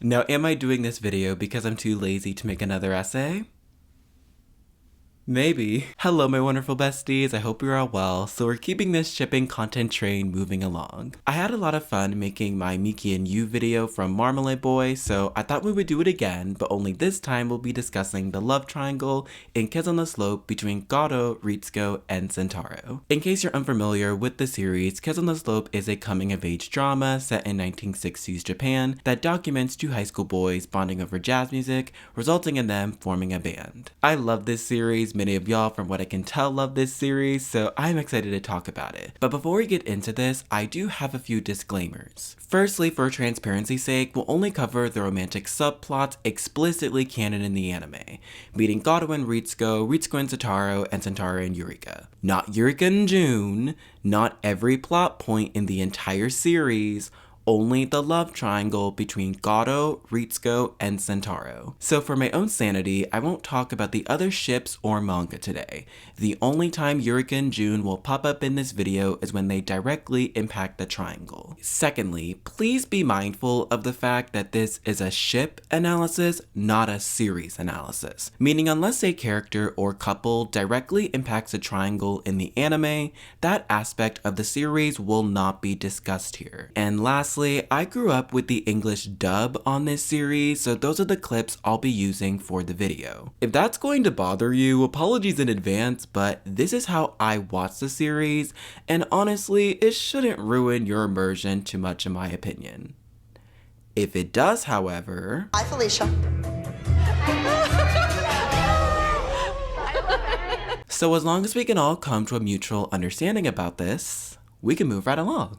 Now, am I doing this video because I'm too lazy to make another essay? Maybe. Hello, my wonderful besties. I hope you're all well. So we're keeping this shipping content train moving along. I had a lot of fun making my Miki and You video from Marmalade Boy, so I thought we would do it again, but only this time we'll be discussing the love triangle in Kids on the Slope between Gato, Ritsuko, and Sentaro. In case you're unfamiliar with the series, Kids on the Slope is a coming-of-age drama set in 1960s Japan that documents two high school boys bonding over jazz music, resulting in them forming a band. I love this series. Many of y'all, from what I can tell, love this series, so I'm excited to talk about it. But before we get into this, I do have a few disclaimers. Firstly, for transparency's sake, we'll only cover the romantic subplots explicitly canon in the anime, meeting Gato and Ritsuko, Ritsuko and Sentaro, and Sentaro and Eureka. Not Eureka and June, not every plot point in the entire series, only the love triangle between Gato, Ritsuko, and Sentaro. So for my own sanity, I won't talk about the other ships or manga today. The only time Eureka and June will pop up in this video is when they directly impact the triangle. Secondly, please be mindful of the fact that this is a ship analysis, not a series analysis. Meaning unless a character or couple directly impacts a triangle in the anime, that aspect of the series will not be discussed here. And lastly, I grew up with the English dub on this series, so those are the clips I'll be using for the video. If that's going to bother you, apologies in advance, but this is how I watch the series, and honestly, it shouldn't ruin your immersion too much in my opinion. If it does, however... Hi, Felicia. So as long as we can all come to a mutual understanding about this, we can move right along.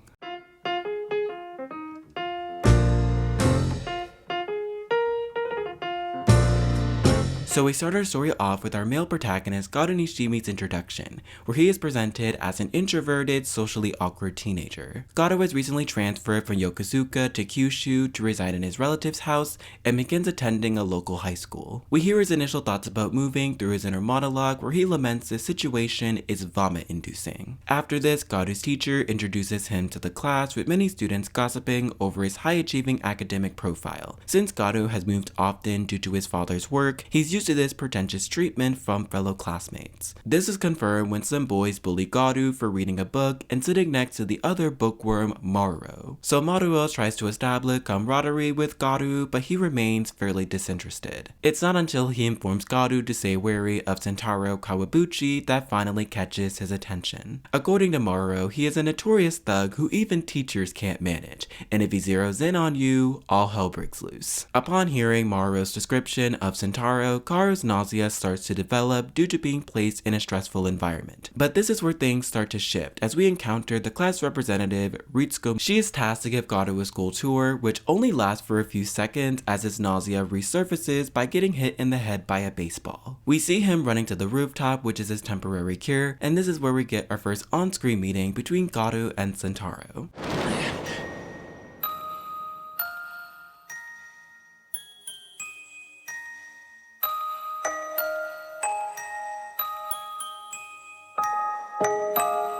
So we start our story off with our male protagonist Gato Nishimi's introduction, where he is presented as an introverted, socially awkward teenager. Gato has recently transferred from Yokosuka to Kyushu to reside in his relative's house and begins attending a local high school. We hear his initial thoughts about moving through his inner monologue, where he laments the situation is vomit-inducing. After this, Gato's teacher introduces him to the class, with many students gossiping over his high-achieving academic profile. Since Gato has moved often due to his father's work, he's used to this pretentious treatment from fellow classmates. This is confirmed when some boys bully Gato for reading a book and sitting next to the other bookworm Maruo. So Maruo tries to establish camaraderie with Gato, but he remains fairly disinterested. It's not until he informs Gato to stay wary of Sentaro Kawabuchi that finally catches his attention. According to Maruo, he is a notorious thug who even teachers can't manage, and if he zeroes in on you, all hell breaks loose. Upon hearing Maruo's description of Sentaro, Garu's nausea starts to develop due to being placed in a stressful environment. But this is where things start to shift as we encounter the class representative, Ritsuko. She is tasked to give Gato a school tour, which only lasts for a few seconds as his nausea resurfaces by getting hit in the head by a baseball. We see him running to the rooftop, which is his temporary cure, and this is where we get our first on-screen meeting between Gato and Sentaro.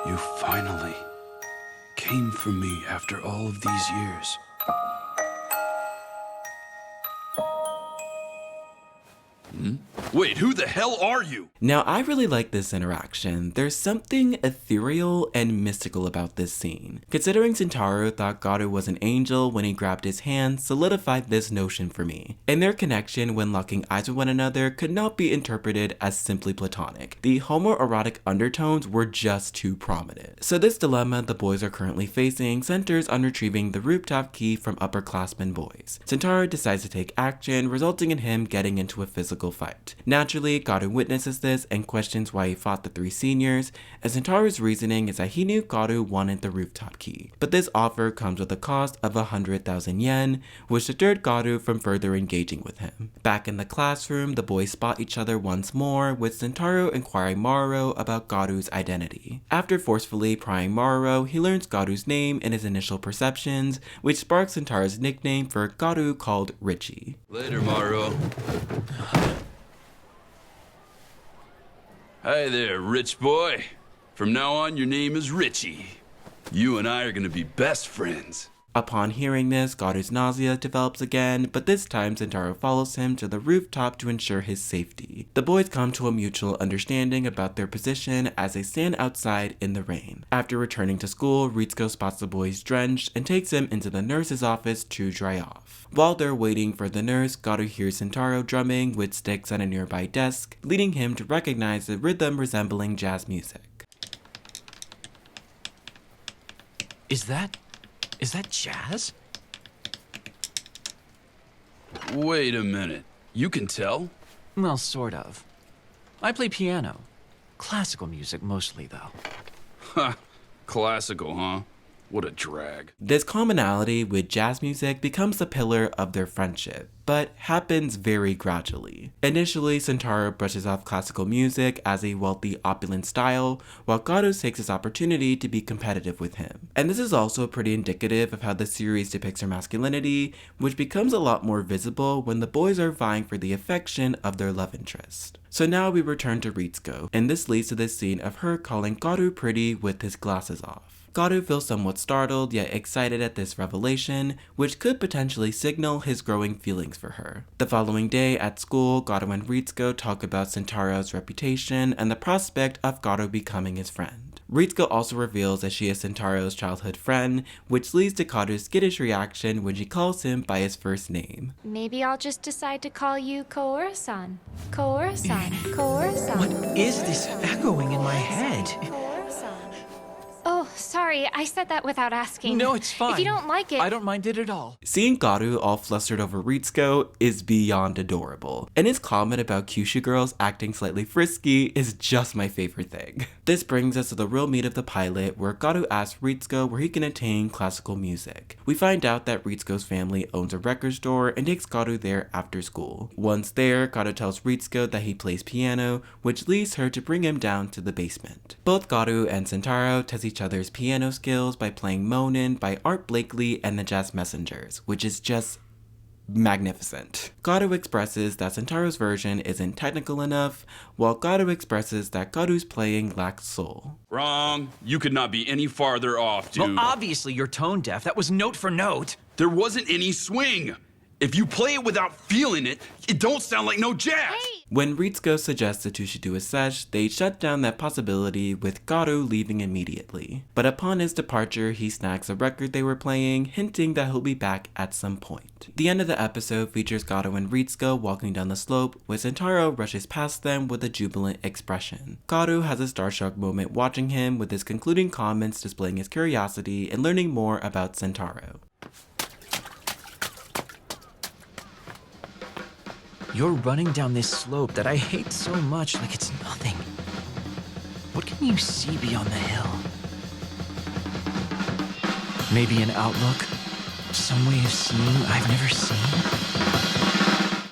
You finally came for me after all of these years. Wait, who the hell are you? Now, I really like this interaction. There's something ethereal and mystical about this scene. Considering Sentaro thought Gato was an angel when he grabbed his hand solidified this notion for me. And their connection when locking eyes with one another could not be interpreted as simply platonic. The homoerotic undertones were just too prominent. So this dilemma the boys are currently facing centers on retrieving the rooftop key from upperclassmen boys. Sentaro decides to take action, resulting in him getting into a physical fight. Naturally, Gato witnesses this and questions why he fought the three seniors, and Sentaro's reasoning is that he knew Gato wanted the rooftop key. But this offer comes with a cost of 100,000 yen, which deterred Gato from further engaging with him. Back in the classroom, the boys spot each other once more, with Sentaro inquiring Maruo about Gato's identity. After forcefully prying Maruo, he learns Gato's name and his initial perceptions, which sparks Sentaro's nickname for Gato called Richie. Later, Maruo. Hi there, rich boy. From now on, your name is Richie. You and I are gonna be best friends. Upon hearing this, Garu's nausea develops again, but this time Sentaro follows him to the rooftop to ensure his safety. The boys come to a mutual understanding about their position as they stand outside in the rain. After returning to school, Ritsuko spots the boys drenched and takes them into the nurse's office to dry off. While they're waiting for the nurse, Garu hears Sentaro drumming with sticks at a nearby desk, leading him to recognize the rhythm resembling jazz music. Is that jazz? Wait a minute. You can tell? Well, sort of. I play piano. Classical music mostly, though. Ha! Classical, huh? What a drag. This commonality with jazz music becomes the pillar of their friendship, but happens very gradually. Initially, Sentaro brushes off classical music as a wealthy, opulent style, while Garu takes this opportunity to be competitive with him. And this is also pretty indicative of how the series depicts her masculinity, which becomes a lot more visible when the boys are vying for the affection of their love interest. So now we return to Ritsuko, and this leads to this scene of her calling Garu pretty with his glasses off. Garu feels somewhat startled yet excited at this revelation, which could potentially signal his growing feelings for her. The following day at school, Garu and Ritsuko talk about Sentaro's reputation and the prospect of Garu becoming his friend. Ritsuko also reveals that she is Sentaro's childhood friend, which leads to Garu's skittish reaction when she calls him by his first name. Maybe I'll just decide to call you Kaoru-san. Kaoru-san. Kaoru-san. What is this echoing in my head? Kaoru-san. Oh, sorry, I said that without asking. No, it's fine. If you don't like it... I don't mind it at all. Seeing Garu all flustered over Ritsuko is beyond adorable, and his comment about Kyushu girls acting slightly frisky is just my favorite thing. This brings us to the real meat of the pilot, where Garu asks Ritsuko where he can attain classical music. We find out that Ritsuko's family owns a record store and takes Garu there after school. Once there, Garu tells Ritsuko that he plays piano, which leads her to bring him down to the basement. Both Garu and Sentaro test each other's piano skills by playing Moanin' by Art Blakely and the Jazz Messengers, which is just magnificent. Garu expresses that Sentaro's version isn't technical enough, while Garu expresses that Garu's playing lacks soul. Wrong. You could not be any farther off, dude. Well, obviously you're tone deaf. That was note for note. There wasn't any swing. If you play it without feeling it, it don't sound like no jazz. When Ritsuko suggests the two should do a sesh, they shut down that possibility with Garu leaving immediately. But upon his departure, he snags a record they were playing, hinting that he'll be back at some point. The end of the episode features Garu and Ritsuko walking down the slope, where Sentaro rushes past them with a jubilant expression. Garu has a starstruck moment watching him, with his concluding comments displaying his curiosity and learning more about Sentaro. You're running down this slope that I hate so much like it's nothing. What can you see beyond the hill? Maybe an outlook? Some way of seeing I've never seen?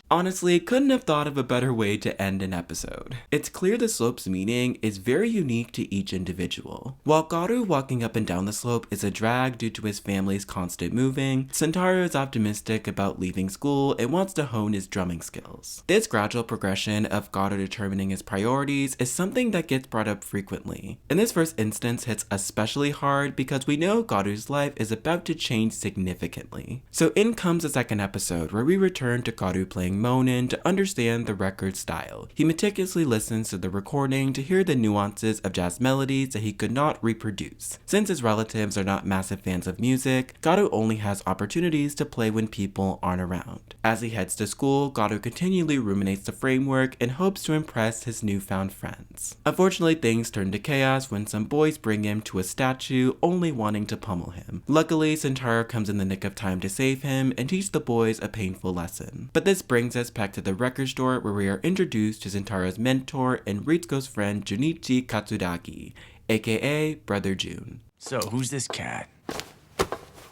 Honestly, couldn't have thought of a better way to end an episode. It's clear the slope's meaning is very unique to each individual. While Garu walking up and down the slope is a drag due to his family's constant moving, Sentaro is optimistic about leaving school and wants to hone his drumming skills. This gradual progression of Garu determining his priorities is something that gets brought up frequently. And this first instance hits especially hard because we know Garu's life is about to change significantly. So in comes the second episode, where we return to Garu playing Moanin' to understand the record style. He meticulously listens to the recording to hear the nuances of jazz melodies that he could not reproduce. Since his relatives are not massive fans of music, Garu only has opportunities to play when people aren't around. As he heads to school, Garu continually ruminates the framework and hopes to impress his newfound friends. Unfortunately, things turn to chaos when some boys bring him to a statue, only wanting to pummel him. Luckily, Sentaro comes in the nick of time to save him and teach the boys a painful lesson. But this brings us back to the record store, where we are introduced to Sentaro's mentor and Ritsuko's friend Junichi Katsudagi, aka Brother June. So, who's this cat?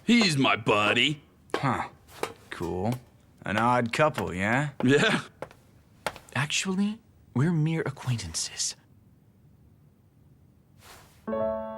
He's my buddy. Huh. Cool. An odd couple, yeah? Yeah. Actually, we're mere acquaintances. Well...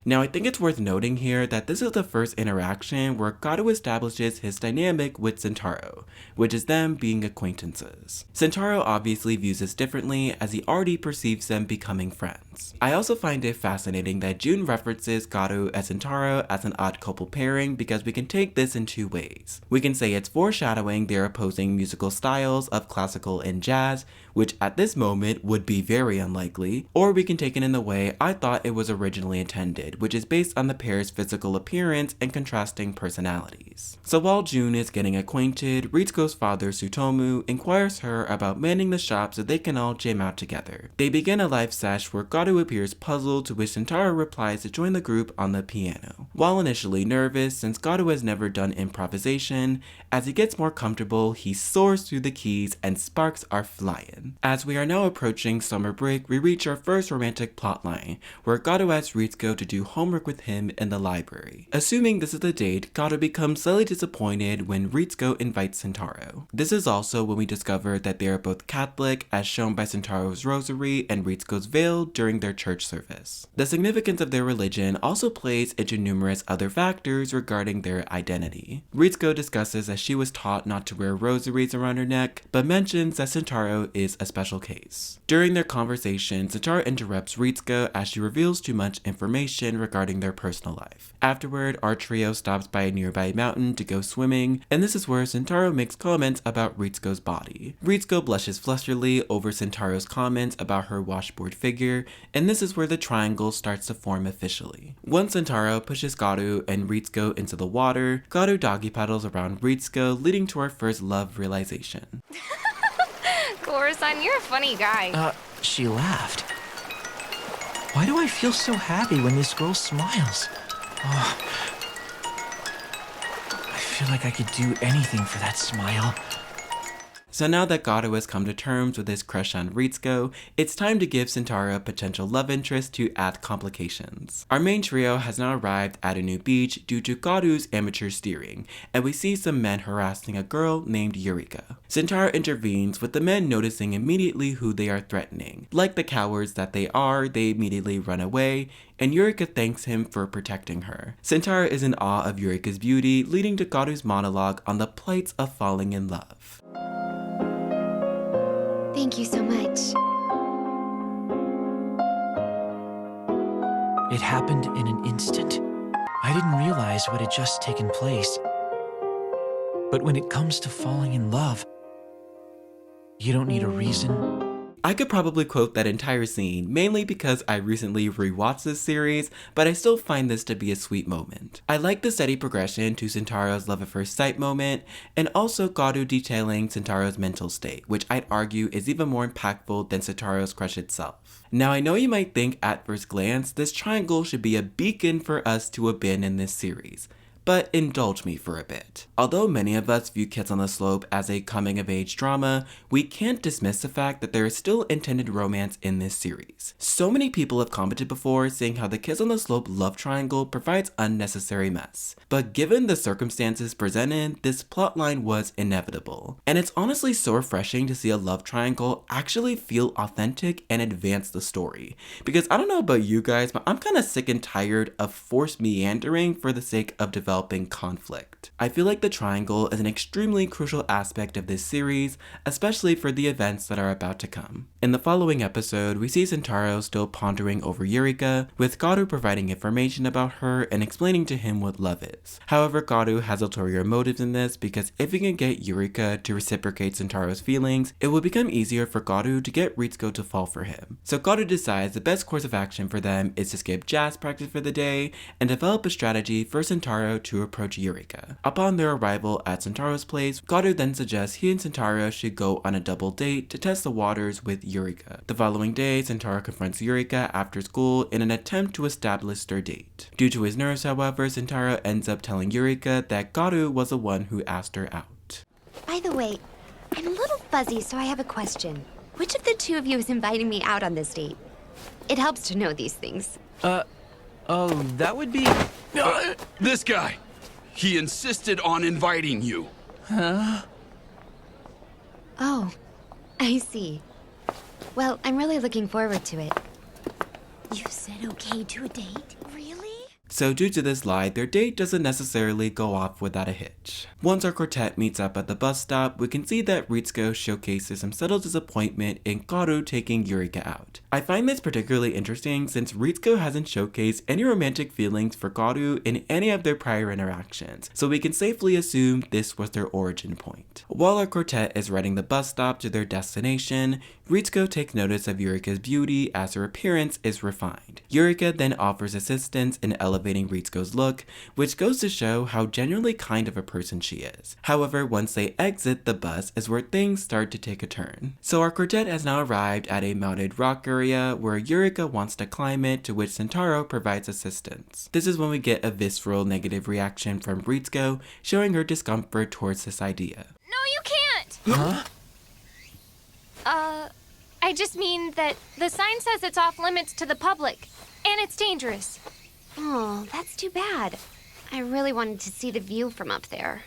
Now, I think it's worth noting here that this is the first interaction where Gato establishes his dynamic with Sentaro, which is them being acquaintances. Sentaro obviously views this differently as he already perceives them becoming friends. I also find it fascinating that Jun references Gato and Sentaro as an odd couple pairing because we can take this in two ways. We can say it's foreshadowing their opposing musical styles of classical and jazz, which at this moment would be very unlikely, or we can take it in the way I thought it was originally intended, which is based on the pair's physical appearance and contrasting personalities. So while Jun is getting acquainted, Ritsuko's father Tsutomu inquires her about manning the shop so they can all jam out together. They begin a live sesh where Gato appears puzzled, to which Sentaro replies to join the group on the piano. While initially nervous, since Gato has never done improvisation, as he gets more comfortable, he soars through the keys and sparks are flying. As we are now approaching summer break, we reach our first romantic plotline, where Gato asks Ritsuko to do homework with him in the library. Assuming this is the date, Gato becomes slightly disappointed when Ritsuko invites Sentaro. This is also when we discover that they are both Catholic, as shown by Sentaro's rosary and Ritsuko's veil during their church service. The significance of their religion also plays into numerous other factors regarding their identity. Ritsuko discusses that she was taught not to wear rosaries around her neck, but mentions that Sentaro is a special case. During their conversation, Sentaro interrupts Ritsuko as she reveals too much information regarding their personal life. Afterward, our trio stops by a nearby mountain to go swimming, and this is where Sentaro makes comments about Ritsuko's body. Ritsuko blushes flusteredly over Sentaro's comments about her washboard figure, and this is where the triangle starts to form officially. Once Sentaro pushes Gato and Ritsuko into the water, Gato doggy paddles around Ritsuko, leading to our first love realization. Koro-san, you're a funny guy. She laughed. Why do I feel so happy when this girl smiles? Oh, I feel like I could do anything for that smile. So now that Gato has come to terms with his crush on Ritsuko, it's time to give Sentaro a potential love interest to add complications. Our main trio has now arrived at a new beach due to Gato's amateur steering, and we see some men harassing a girl named Eureka. Sentaro intervenes, with the men noticing immediately who they are threatening. Like the cowards that they are, they immediately run away, and Eureka thanks him for protecting her. Sentaro is in awe of Eureka's beauty, leading to Gato's monologue on the plights of falling in love. Thank you so much. It happened in an instant. I didn't realize what had just taken place. But when it comes to falling in love, you don't need a reason. I could probably quote that entire scene, mainly because I recently rewatched this series, but I still find this to be a sweet moment. I like the steady progression to Sentaro's love at first sight moment, and also Gato detailing Sentaro's mental state, which I'd argue is even more impactful than Sentaro's crush itself. Now, I know you might think at first glance this triangle should be a beacon for us to abandon this series, but indulge me for a bit. Although many of us view Kids on the Slope as a coming-of-age drama, we can't dismiss the fact that there is still intended romance in this series. So many people have commented before saying how the Kids on the Slope love triangle provides unnecessary mess. But given the circumstances presented, this plotline was inevitable. And it's honestly so refreshing to see a love triangle actually feel authentic and advance the story. Because I don't know about you guys, but I'm kind of sick and tired of forced meandering for the sake of developing conflict. I feel like the triangle is an extremely crucial aspect of this series, especially for the events that are about to come. In the following episode, we see Sentaro still pondering over Eureka, with Gato providing information about her and explaining to him what love is. However, Gato has ulterior motives in this because if he can get Eureka to reciprocate Sentaro's feelings, it will become easier for Gato to get Ritsuko to fall for him. So Gato decides the best course of action for them is to skip jazz practice for the day and develop a strategy for Sentaro to approach Eureka. Upon their arrival at Sentaro's place, Gato then suggests he and Sentaro should go on a double date to test the waters with Eureka. The following day, Sentaro confronts Eureka after school in an attempt to establish their date. Due to his nerves, however, Sentaro ends up telling Eureka that Gato was the one who asked her out. By the way, I'm a little fuzzy, so I have a question. Which of the two of you is inviting me out on this date? It helps to know these things. Oh, that would be... This guy! He insisted on inviting you. Huh? Oh, I see. Well, I'm really looking forward to it. You said okay to a date? Really? So due to this lie, their date doesn't necessarily go off without a hitch. Once our quartet meets up at the bus stop, we can see that Ritsuko showcases some subtle disappointment in Kaoru taking Eureka out. I find this particularly interesting since Ritsuko hasn't showcased any romantic feelings for Kaoru in any of their prior interactions, so we can safely assume this was their origin point. While our quartet is riding the bus stop to their destination, Ritsuko takes notice of Eureka's beauty as her appearance is refined. Eureka then offers assistance in elevating Ritsuko's look, which goes to show how genuinely kind of a person she is. However, once they exit the bus is where things start to take a turn. So our quartet has now arrived at a mounted rock area where Eureka wants to climb it, to which Sentaro provides assistance. This is when we get a visceral negative reaction from Ritsuko, showing her discomfort towards this idea. No, you can't! Huh? I just mean that the sign says it's off limits to the public, and it's dangerous. Oh, that's too bad. I really wanted to see the view from up there.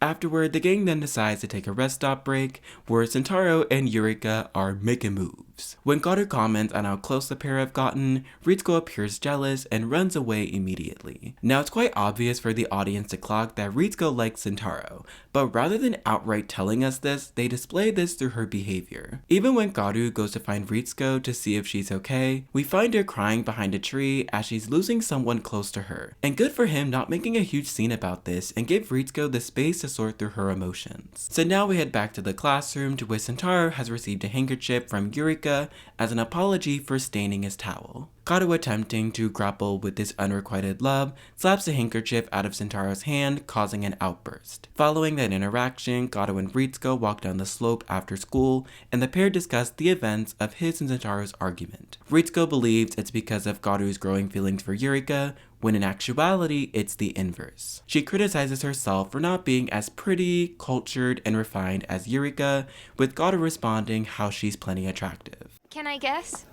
Afterward, the gang then decides to take a rest stop break, where Sentaro and Eureka are making moves. When Kaoru comments on how close the pair have gotten, Ritsuko appears jealous and runs away immediately. Now it's quite obvious for the audience to clock that Ritsuko likes Sentaro, but rather than outright telling us this, they display this through her behavior. Even when Kaoru goes to find Ritsuko to see if she's okay, we find her crying behind a tree as she's losing someone close to her. And good for him not making a huge scene about this and give Ritsuko the space to sort through her emotions. So now we head back to the classroom, to which Sentaro has received a handkerchief from Eureka as an apology for staining his towel. Kaoru, attempting to grapple with this unrequited love, slaps the handkerchief out of Sentaro's hand, causing an outburst. Following that interaction, Kaoru and Ritsuko walk down the slope after school, and the pair discuss the events of his and Sentaro's argument. Ritsuko believes it's because of Kaoru's growing feelings for Eureka, when in actuality, it's the inverse. She criticizes herself for not being as pretty, cultured, and refined as Eureka, with Kaoru responding how she's plenty attractive. Can I guess?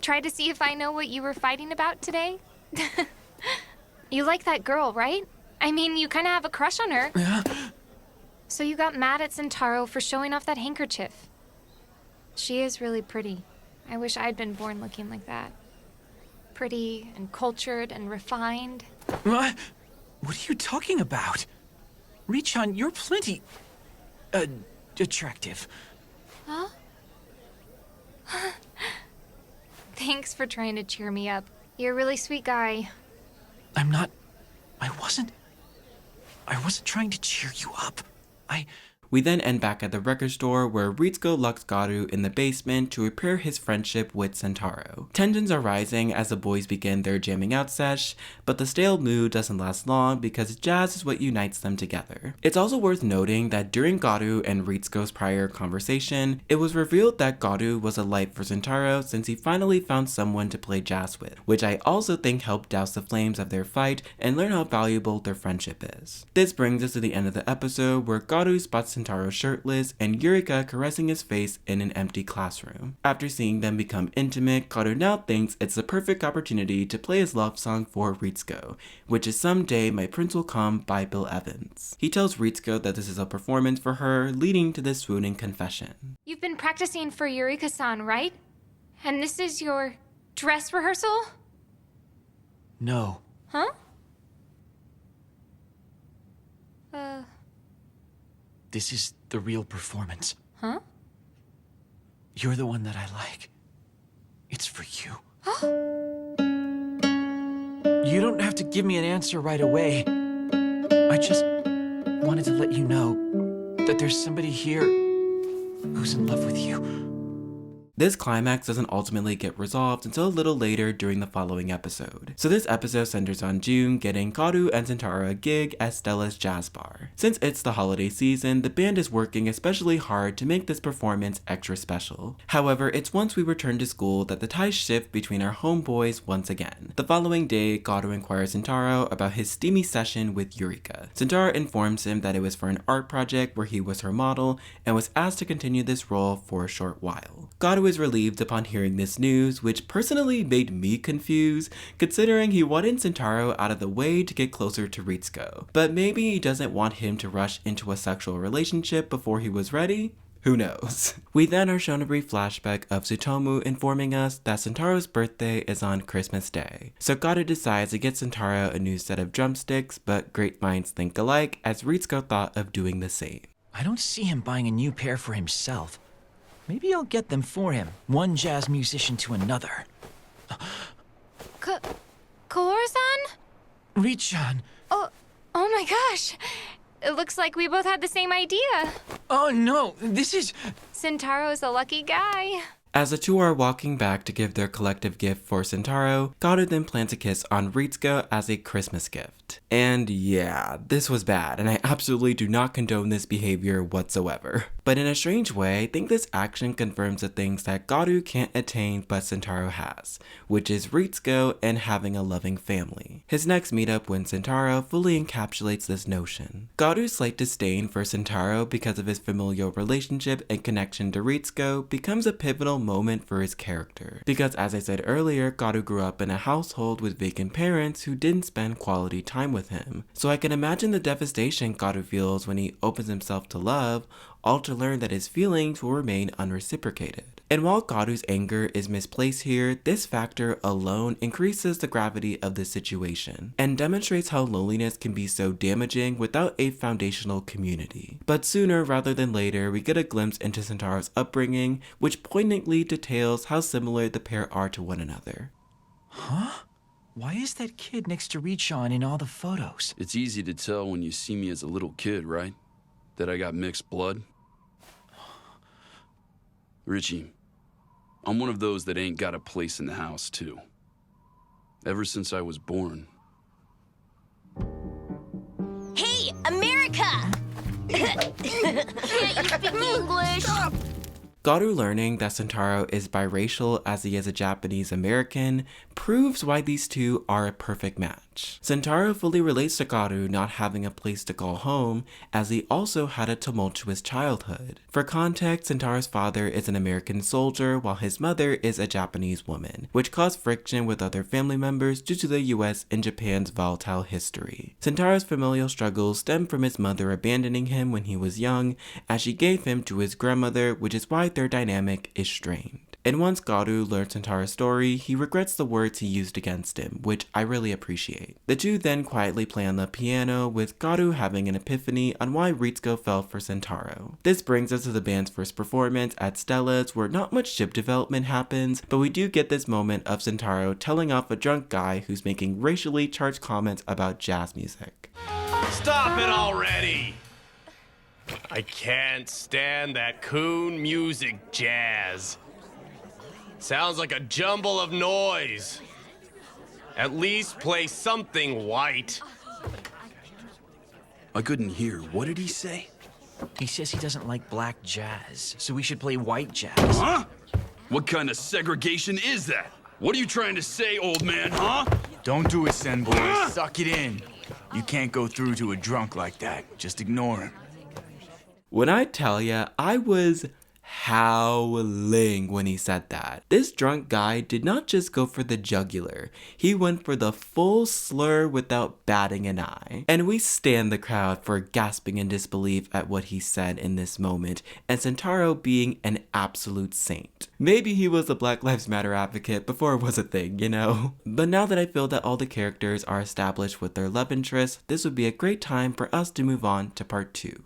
Try to see if I know what you were fighting about today? You like that girl, right? I mean, you kind of have a crush on her. So you got mad at Sentaro for showing off that handkerchief. She is really pretty. I wish I'd been born looking like that. Pretty and cultured and refined. What? What are you talking about? Richan, you're plenty... attractive. Huh? Thanks for trying to cheer me up. You're a really sweet guy. I'm not... I wasn't trying to cheer you up. We then end back at the record store where Ritsuko locks Kaoru in the basement to repair his friendship with Sentaro. Tensions are rising as the boys begin their jamming out sesh, but the stale mood doesn't last long because jazz is what unites them together. It's also worth noting that during Kaoru and Ritsuko's prior conversation, it was revealed that Kaoru was a light for Sentaro since he finally found someone to play jazz with, which I also think helped douse the flames of their fight and learn how valuable their friendship is. This brings us to the end of the episode where Kaoru spots Sentaro shirtless and Eureka caressing his face in an empty classroom. After seeing them become intimate, Kaoru now thinks it's the perfect opportunity to play his love song for Ritsuko, which is Someday My Prince Will Come by Bill Evans. He tells Ritsuko that this is a performance for her, leading to this swooning confession. You've been practicing for Eureka-san, right? And this is your dress rehearsal? No. Huh? This is the real performance. Huh? You're the one that I like. It's for you. You don't have to give me an answer right away. I just wanted to let you know that there's somebody here who's in love with you. This climax doesn't ultimately get resolved until a little later during the following episode. So this episode centers on June getting Kaoru and Sentaro a gig at Stella's Jazz Bar. Since it's the holiday season, the band is working especially hard to make this performance extra special. However, it's once we return to school that the ties shift between our homeboys once again. The following day, Kaoru inquires Sentaro about his steamy session with Eureka. Sentaro informs him that it was for an art project where he was her model and was asked to continue this role for a short while. Kaoru is relieved upon hearing this news, which personally made me confused, considering he wanted Sentaro out of the way to get closer to Ritsuko. But maybe he doesn't want him to rush into a sexual relationship before he was ready? Who knows? We then are shown a brief flashback of Tsutomu informing us that Sentaro's birthday is on Christmas Day. So Gato decides to get Sentaro a new set of drumsticks, but great minds think alike as Ritsuko thought of doing the same. I don't see him buying a new pair for himself. Maybe I'll get them for him, one jazz musician to another. Kaoru-san? Richan! Oh my gosh. It looks like we both had the same idea. Oh no, this is... Sentaro's a lucky guy. As the two are walking back to give their collective gift for Sentaro, Gato then plants a kiss on Ritsuko as a Christmas gift. And yeah, this was bad, and I absolutely do not condone this behavior whatsoever. But in a strange way, I think this action confirms the things that Gato can't attain but Sentaro has, which is Ritsuko and having a loving family. His next meetup with Sentaro fully encapsulates this notion. Gato's slight disdain for Sentaro because of his familial relationship and connection to Ritsuko becomes a pivotal moment for his character. Because as I said earlier, Gato grew up in a household with vacant parents who didn't spend quality time with him. So I can imagine the devastation Gato feels when he opens himself to love, all to learn that his feelings will remain unreciprocated. And while Gato's anger is misplaced here, this factor alone increases the gravity of the situation and demonstrates how loneliness can be so damaging without a foundational community. But sooner rather than later, we get a glimpse into Sentaro's upbringing, which poignantly details how similar the pair are to one another. Huh? Why is that kid next to Richan in all the photos? It's easy to tell when you see me as a little kid, right? That I got mixed blood. Richie, I'm one of those that ain't got a place in the house, too. Ever since I was born. Hey, America! Can't you speak English? Gato learning that Sentaro is biracial as he is a Japanese American proves why these two are a perfect match. Sentaro fully relates to Gato not having a place to call home, as he also had a tumultuous childhood. For context, Sentaro's father is an American soldier while his mother is a Japanese woman, which caused friction with other family members due to the US and Japan's volatile history. Sentaro's familial struggles stem from his mother abandoning him when he was young, as she gave him to his grandmother, which is why their dynamic is strained. And once Gato learns Sentaro's story, he regrets the words he used against him, which I really appreciate. The two then quietly play on the piano, with Gato having an epiphany on why Ritsuko fell for Sentaro. This brings us to the band's first performance at Stella's, where not much ship development happens, but we do get this moment of Sentaro telling off a drunk guy who's making racially charged comments about jazz music. Stop it already! I can't stand that coon music jazz. Sounds like a jumble of noise. At least play something white. I couldn't hear. What did he say? He says he doesn't like black jazz, so we should play white jazz. Huh? What kind of segregation is that? What are you trying to say, old man, huh? Don't do it, Sen boy. Suck it in. You can't go through to a drunk like that. Just ignore him. When I tell ya, I was howling when he said that. This drunk guy did not just go for the jugular, he went for the full slur without batting an eye. And we stand the crowd for gasping in disbelief at what he said in this moment, and Sentaro being an absolute saint. Maybe he was a Black Lives Matter advocate before it was a thing, you know? But now that I feel that all the characters are established with their love interests, this would be a great time for us to move on to part 2.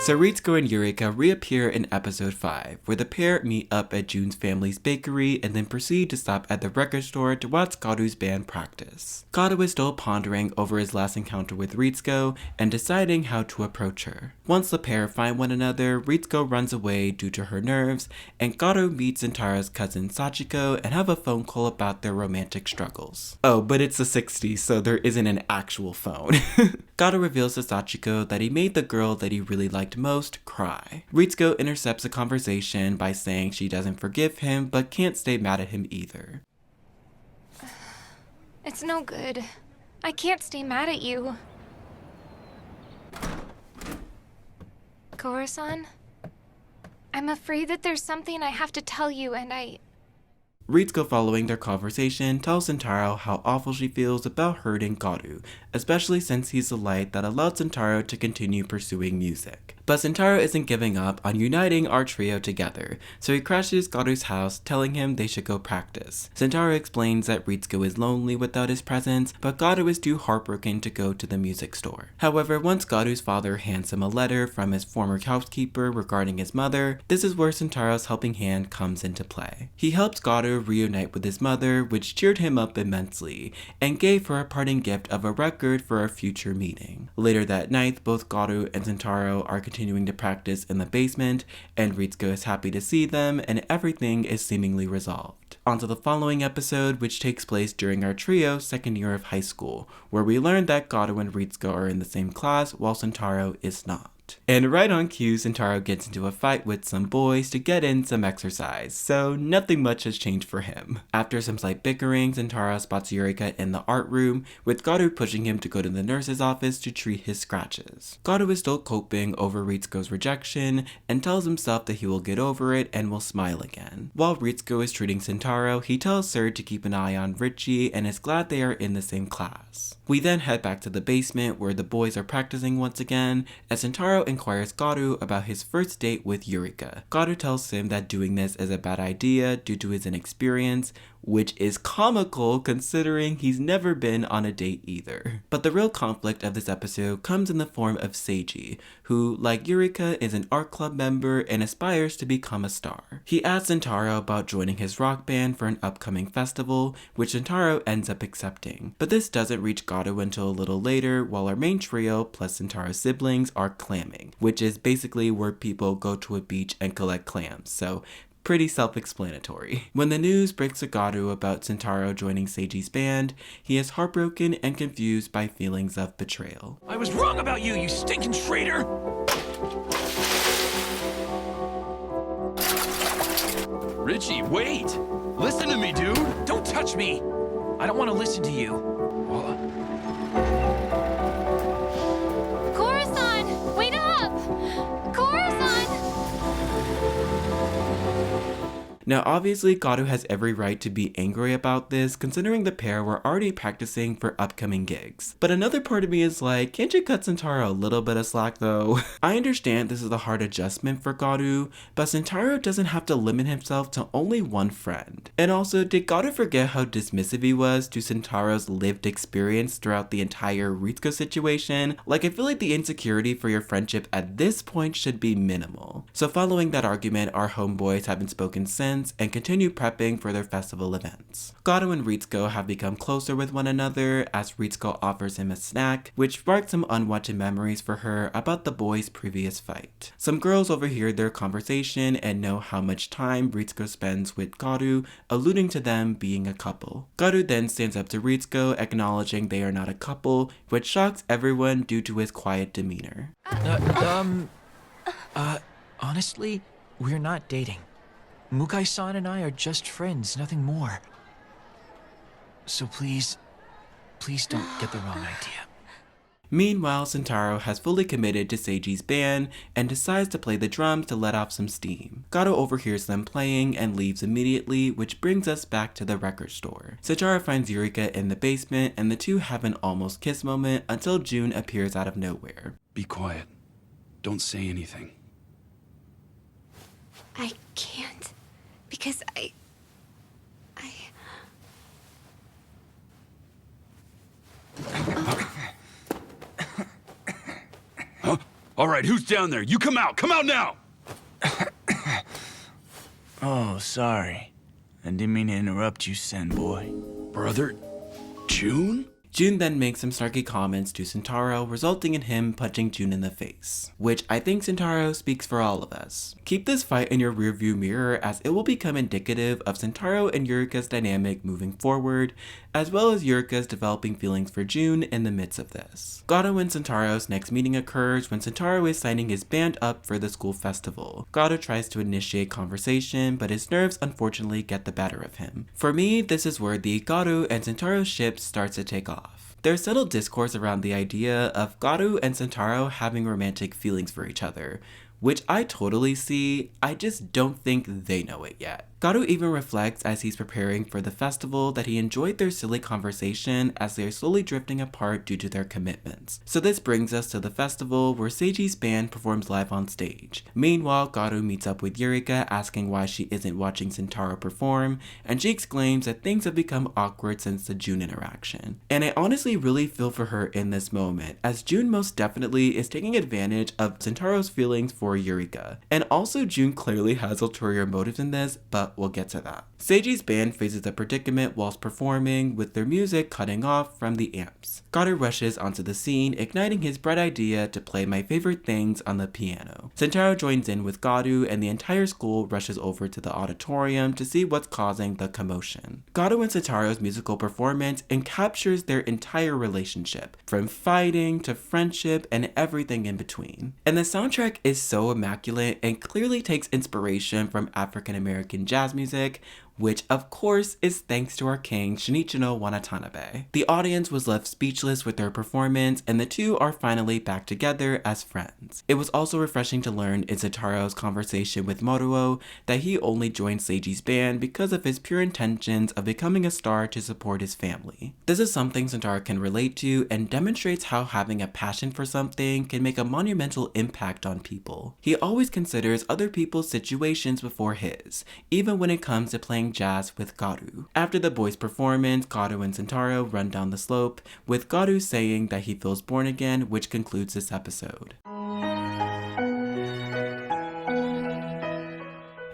So Ritsuko and Eureka reappear in episode 5, where the pair meet up at Jun's family's bakery and then proceed to stop at the record store to watch Gato's band practice. Gato is still pondering over his last encounter with Ritsuko and deciding how to approach her. Once the pair find one another, Ritsuko runs away due to her nerves, and Gato meets Sentaro's cousin Sachiko and have a phone call about their romantic struggles. Oh, but it's the 60s, so there isn't an actual phone. Gato reveals to Sachiko that he made the girl that he really liked most cry. Ritsuko intercepts the conversation by saying she doesn't forgive him but can't stay mad at him either. It's no good. I can't stay mad at you. Kaoru-san? I'm afraid that there's something I have to tell you, and Ritsuko, following their conversation, tells Sentaro how awful she feels about hurting Garu, especially since he's the light that allowed Sentaro to continue pursuing music. But Sentaro isn't giving up on uniting our trio together, so he crashes Garu's house, telling him they should go practice. Sentaro explains that Ritsuko is lonely without his presence, but Garu is too heartbroken to go to the music store. However, once Garu's father hands him a letter from his former housekeeper regarding his mother, this is where Sentaro's helping hand comes into play. He helps Garu reunite with his mother, which cheered him up immensely, and gave her a parting gift of a record for a future meeting. Later that night, both Garu and Sentaro are continuing to practice in the basement, and Ritsuko is happy to see them, and everything is seemingly resolved. On to the following episode, which takes place during our trio's second year of high school, where we learn that Garu and Ritsuko are in the same class, while Sentaro is not. And right on cue, Sentaro gets into a fight with some boys to get in some exercise, so nothing much has changed for him. After some slight bickering, Sentaro spots Eureka in the art room, with Garu pushing him to go to the nurse's office to treat his scratches. Garu is still coping over Ritsuko's rejection, and tells himself that he will get over it and will smile again. While Ritsuko is treating Sentaro, he tells Sir to keep an eye on Richie and is glad they are in the same class. We then head back to the basement where the boys are practicing once again, as Sentaro inquires Garu about his first date with Eureka. Garu tells him that doing this is a bad idea due to his inexperience, which is comical considering he's never been on a date either. But the real conflict of this episode comes in the form of Seiji, who, like Eureka, is an art club member and aspires to become a star. He asks Sentaro about joining his rock band for an upcoming festival, which Sentaro ends up accepting. But this doesn't reach Garu until a little later, while our main trio plus Sentaro's siblings are clamming, which is basically where people go to a beach and collect clams, so pretty self-explanatory. When the news breaks to Garu about Sentaro joining Seiji's band, he is heartbroken and confused by feelings of betrayal. I was wrong about you, you stinking traitor! Richie, wait! Listen to me, dude! Don't touch me! I don't want to listen to you. Kora-san! Wait up! Kora-san! Now obviously Garu has every right to be angry about this, considering the pair were already practicing for upcoming gigs. But another part of me is like, can't you cut Sentaro a little bit of slack though? I understand this is a hard adjustment for Garu, but Sentaro doesn't have to limit himself to only one friend. And also, did Garu forget how dismissive he was to Sentaro's lived experience throughout the entire Ritsuko situation? Like, I feel like the insecurity for your friendship at this point should be minimal. So following that argument, our homeboys haven't spoken since, and continue prepping for their festival events. Garu and Ritsuko have become closer with one another as Ritsuko offers him a snack, which sparks some unwanted memories for her about the boys' previous fight. Some girls overhear their conversation and know how much time Ritsuko spends with Garu, alluding to them being a couple. Garu then stands up to Ritsuko, acknowledging they are not a couple, which shocks everyone due to his quiet demeanor. Honestly, we're not dating. Mukai-san and I are just friends, nothing more. So please don't get the wrong idea. Meanwhile, Sentaro has fully committed to Seiji's band and decides to play the drums to let off some steam. Garu overhears them playing and leaves immediately, which brings us back to the record store. Sentaro finds Eureka in the basement and the two have an almost kiss moment until June appears out of nowhere. Be quiet. Don't say anything. I can't, because I... Huh? All right, who's down there? You come out! Come out now! Oh, sorry. I didn't mean to interrupt you, Senboy. Brother, June? June then makes some snarky comments to Sentaro, resulting in him punching June in the face, which I think Sentaro speaks for all of us. Keep this fight in your rearview mirror as it will become indicative of Sentaro and Eureka's dynamic moving forward, as well as Eureka's developing feelings for June in the midst of this. Garu and Sentaro's next meeting occurs when Sentaro is signing his band up for the school festival. Garu tries to initiate conversation, but his nerves unfortunately get the better of him. For me, this is where the Garu and Sentaro ship starts to take off. There's subtle discourse around the idea of Garu and Sentaro having romantic feelings for each other, which I totally see, I just don't think they know it yet. Garu even reflects as he's preparing for the festival that he enjoyed their silly conversation as they are slowly drifting apart due to their commitments. So this brings us to the festival where Seiji's band performs live on stage. Meanwhile, Garu meets up with Yurika asking why she isn't watching Sentaro perform, and she exclaims that things have become awkward since the June interaction. And I honestly really feel for her in this moment, as June most definitely is taking advantage of Sentaro's feelings for Yurika. And also June clearly has ulterior motives in this, but we'll get to that. Seiji's band faces a predicament whilst performing, with their music cutting off from the amps. Garu rushes onto the scene, igniting his bright idea to play My Favorite Things on the piano. Sentaro joins in with Garu, and the entire school rushes over to the auditorium to see what's causing the commotion. Garu and Sentaro's musical performance captures their entire relationship, from fighting to friendship and everything in between. And the soundtrack is so immaculate and clearly takes inspiration from African American jazz music, which of course is thanks to our king Shinichi no Watanabe. The audience was left speechless with their performance, and the two are finally back together as friends. It was also refreshing to learn in Sentaro's conversation with Moruo that he only joined Seiji's band because of his pure intentions of becoming a star to support his family. This is something Sentaro can relate to and demonstrates how having a passion for something can make a monumental impact on people. He always considers other people's situations before his, even when it comes to playing jazz with Garu. After the boys' performance, Garu and Sentaro run down the slope, with Garu saying that he feels born again, which concludes this episode.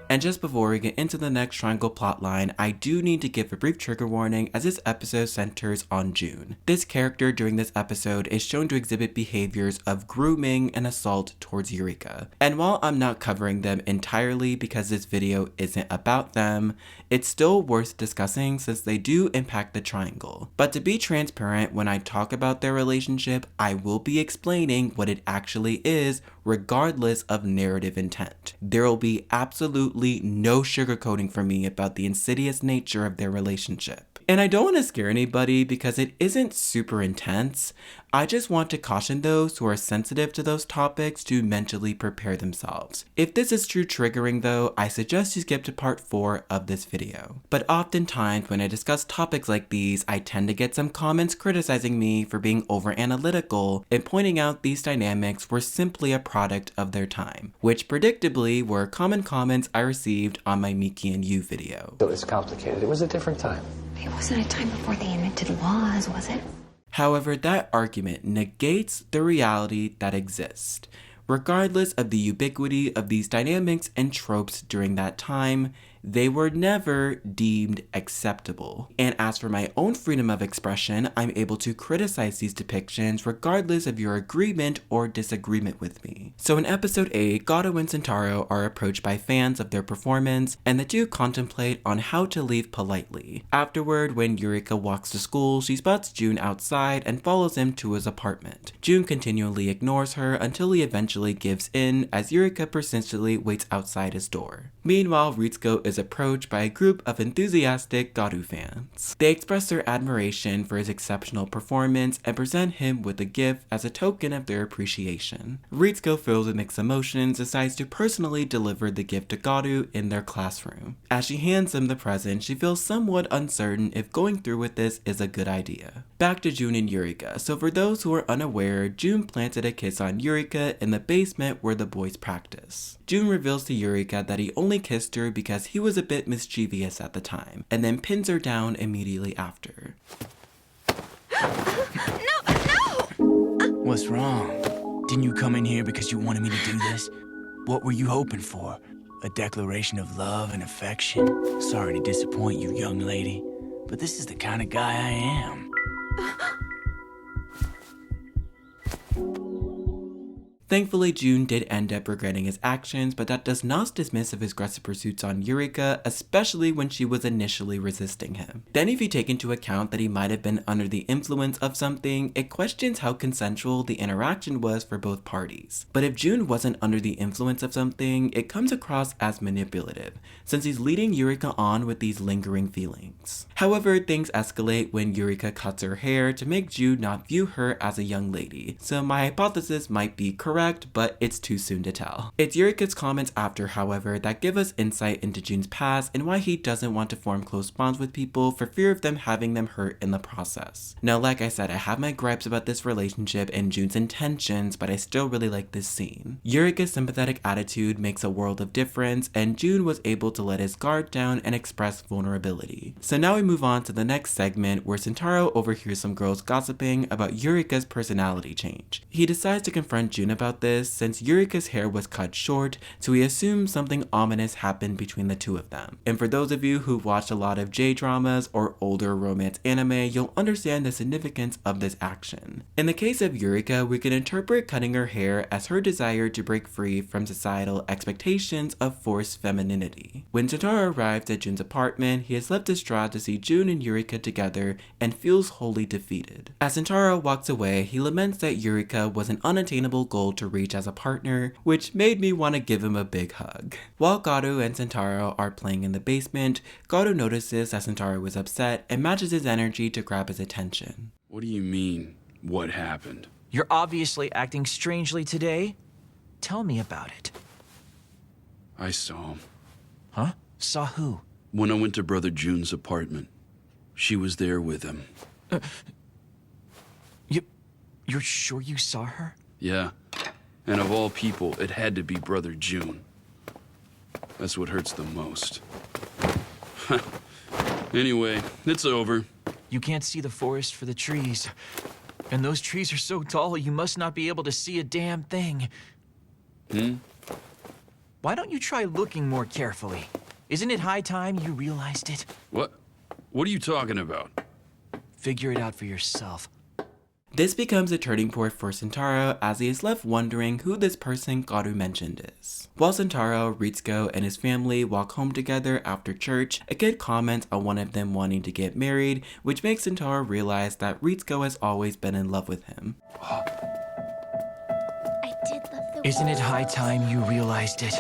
And just before we get into the next triangle plotline, I do need to give a brief trigger warning as this episode centers on June. This character during this episode is shown to exhibit behaviors of grooming and assault towards Yurika. And while I'm not covering them entirely because this video isn't about them, it's still worth discussing since they do impact the triangle. But to be transparent, when I talk about their relationship, I will be explaining what it actually is regardless of narrative intent. There will be absolutely no sugarcoating for me about the insidious nature of their relationship. And I don't want to scare anybody because it isn't super intense. I just want to caution those who are sensitive to those topics to mentally prepare themselves. If this is too triggering though, I suggest you skip to part 4 of this video. But oftentimes when I discuss topics like these, I tend to get some comments criticizing me for being over analytical and pointing out these dynamics were simply a product of their time, which predictably were common comments I received on my Miki and You video. So it's complicated. It was a different time. It wasn't a time before they invented laws, was it? However, that argument negates the reality that exists. Regardless of the ubiquity of these dynamics and tropes during that time, they were never deemed acceptable. And as for my own freedom of expression, I'm able to criticize these depictions regardless of your agreement or disagreement with me. So in episode 8, Gato and Sentaro are approached by fans of their performance, and the two contemplate on how to leave politely. Afterward, when Yurika walks to school, she spots June outside and follows him to his apartment. June continually ignores her until he eventually gives in as Yurika persistently waits outside his door. Meanwhile, Ritsuko is approached by a group of enthusiastic Garu fans. They express their admiration for his exceptional performance and present him with a gift as a token of their appreciation. Ritsuko, filled with mixed emotions, decides to personally deliver the gift to Garu in their classroom. As she hands him the present, she feels somewhat uncertain if going through with this is a good idea. Back to June and Yurika. So for those who are unaware, June planted a kiss on Yurika in the basement where the boys practice. June reveals to Yurika that he only kissed her because he was a bit mischievous at the time, and then pins her down immediately after. What's wrong? Didn't you come in here because you wanted me to do this? What were you hoping for? A declaration of love and affection? Sorry to disappoint you, young lady, but this is the kind of guy I am. Thankfully, June did end up regretting his actions, but that does not dismiss of his aggressive pursuits on Yurika, especially when she was initially resisting him. Then if you take into account that he might have been under the influence of something, it questions how consensual the interaction was for both parties. But if June wasn't under the influence of something, it comes across as manipulative, since he's leading Yurika on with these lingering feelings. However, things escalate when Yurika cuts her hair to make June not view her as a young lady, so my hypothesis might be correct correct, but it's too soon to tell. It's Yurika's comments after, however, that give us insight into Jun's past and why he doesn't want to form close bonds with people for fear of them having them hurt in the process. Now, like I said, I have my gripes about this relationship and Jun's intentions, but I still really like this scene. Yurika's sympathetic attitude makes a world of difference, and Jun was able to let his guard down and express vulnerability. So now we move on to the next segment where Sentaro overhears some girls gossiping about Yurika's personality change. He decides to confront Jun about this since Yurika's hair was cut short, so he assumes something ominous happened between the two of them. And for those of you who've watched a lot of J-dramas or older romance anime, you'll understand the significance of this action. In the case of Yurika, we can interpret cutting her hair as her desire to break free from societal expectations of forced femininity. When Sentaro arrives at Jun's apartment, he is left distraught to see Jun and Yurika together and feels wholly defeated. As Sentaro walks away, he laments that Yurika was an unattainable goal to reach as a partner, which made me want to give him a big hug. While Garu and Sentaro are playing in the basement, Garu notices that Sentaro is upset and matches his energy to grab his attention. What do you mean, what happened? You're obviously acting strangely today. Tell me about it. I saw him. Huh? Saw who? When I went to Brother Jun's apartment, she was there with him. You're sure you saw her? Yeah, and of all people, it had to be Brother Jun. That's what hurts the most. Anyway, it's over. You can't see the forest for the trees. And those trees are so tall, you must not be able to see a damn thing. Why don't you try looking more carefully? Isn't it high time you realized it? What? What are you talking about? Figure it out for yourself. This becomes a turning point for Sentaro as he is left wondering who this person Garu mentioned is. While Sentaro, Ritsuko, and his family walk home together after church, a kid comments on one of them wanting to get married, which makes Sentaro realize that Ritsuko has always been in love with him. I did love the Isn't it high time you realized it?